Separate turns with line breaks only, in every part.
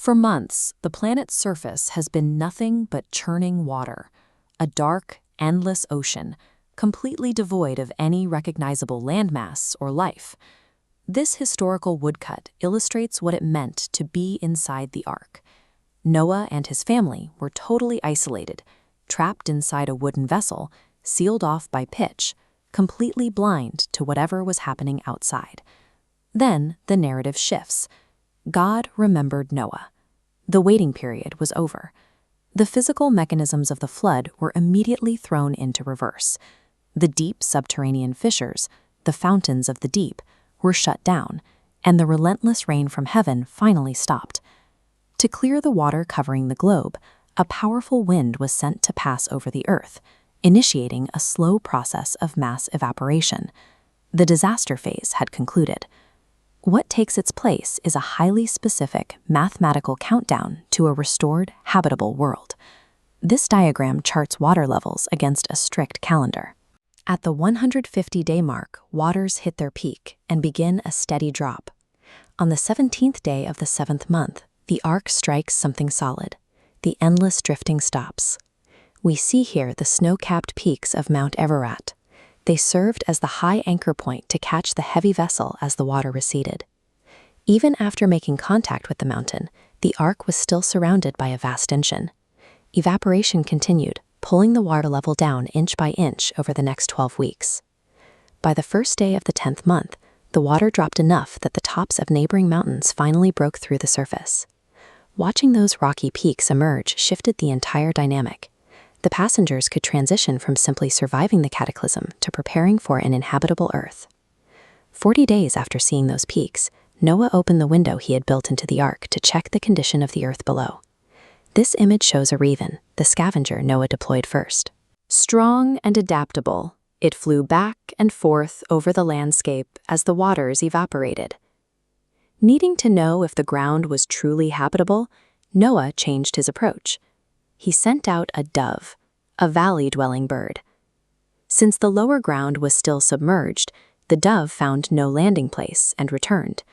For months, the planet's surface has been nothing but churning water, a dark, endless ocean, completely devoid of any recognizable landmass or life. This historical woodcut illustrates what it meant to be inside the ark. Noah and his family were totally isolated, trapped inside a wooden vessel, sealed off by pitch, completely blind to whatever was happening outside. Then the narrative shifts. God remembered Noah. The waiting period was over. The physical mechanisms of the flood were immediately thrown into reverse. The deep subterranean fissures, the fountains of the deep, were shut down, and the relentless rain from heaven finally stopped. To clear the water covering the globe, a powerful wind was sent to pass over the earth, initiating a slow process of mass evaporation. The disaster phase had concluded. What takes its place is a highly specific mathematical countdown to a restored, habitable world. This diagram charts water levels against a strict calendar. At the 150-day mark, waters hit their peak and begin a steady drop. On the 17th day of the 7th month, the ark strikes something solid. The endless drifting stops. We see here the snow-capped peaks of Mount Ararat. They served as the high anchor point to catch the heavy vessel as the water receded. Even after making contact with the mountain, the ark was still surrounded by a vast ocean. Evaporation continued, pulling the water level down inch by inch over the next 12 weeks. By the first day of the 10th month, the water dropped enough that the tops of neighboring mountains finally broke through the surface. Watching those rocky peaks emerge shifted the entire dynamic. The passengers could transition from simply surviving the cataclysm to preparing for an inhabitable Earth. 40 days after seeing those peaks, Noah opened the window he had built into the ark to check the condition of the Earth below. This image shows a raven, the scavenger Noah deployed first. Strong and adaptable, it flew back and forth over the landscape as the waters evaporated. Needing to know if the ground was truly habitable, Noah changed his approach. He sent out a dove, a valley-dwelling bird. Since the lower ground was still submerged, the dove found no landing place and returned.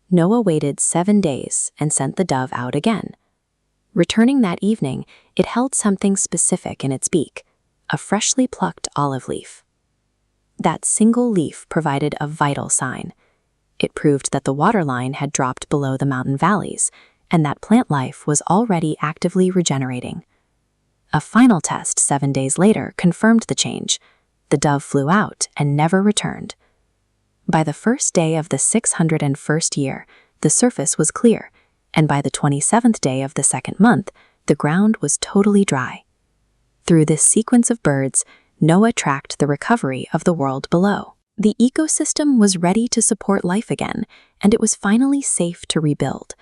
Noah waited 7 days and sent the dove out again. Returning that evening, it held something specific in its beak, a freshly plucked olive leaf. That single leaf provided a vital sign. It proved that the waterline had dropped below the mountain valleys, and that plant life was already actively regenerating. A final test 7 days later confirmed the change. The dove flew out and never returned. By the first day of the 601st year, the surface was clear, and by the 27th day of the 2nd month, the ground was totally dry. Through this sequence of birds, Noah tracked the recovery of the world below. The ecosystem was ready to support life again, and it was finally safe to rebuild.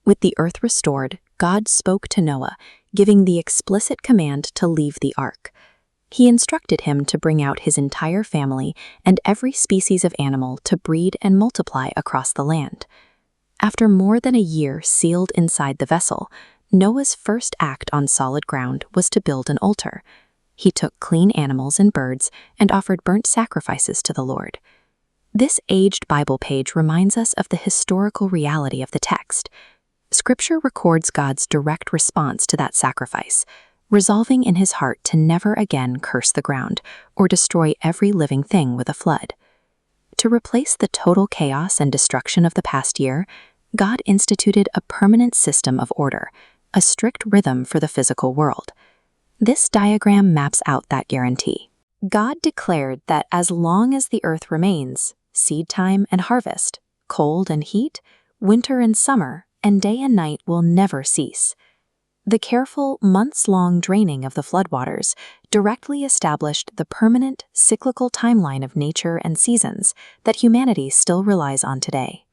With the earth restored, God spoke to Noah, giving the explicit command to leave the ark. He instructed him to bring out his entire family and every species of animal to breed and multiply across the land. After more than a year sealed inside the vessel, Noah's first act on solid ground was to build an altar. He took clean animals and birds and offered burnt sacrifices to the Lord. This aged Bible page reminds us of the historical reality of the text. Scripture records God's direct response to that sacrifice, resolving in his heart to never again curse the ground or destroy every living thing with a flood. To replace the total chaos and destruction of the past year, God instituted a permanent system of order, a strict rhythm for the physical world. This diagram maps out that guarantee. God declared that as long as the earth remains, seed time and harvest, cold and heat, winter and summer, and day and night will never cease. The careful, months-long draining of the floodwaters directly established the permanent, cyclical timeline of nature and seasons that humanity still relies on today.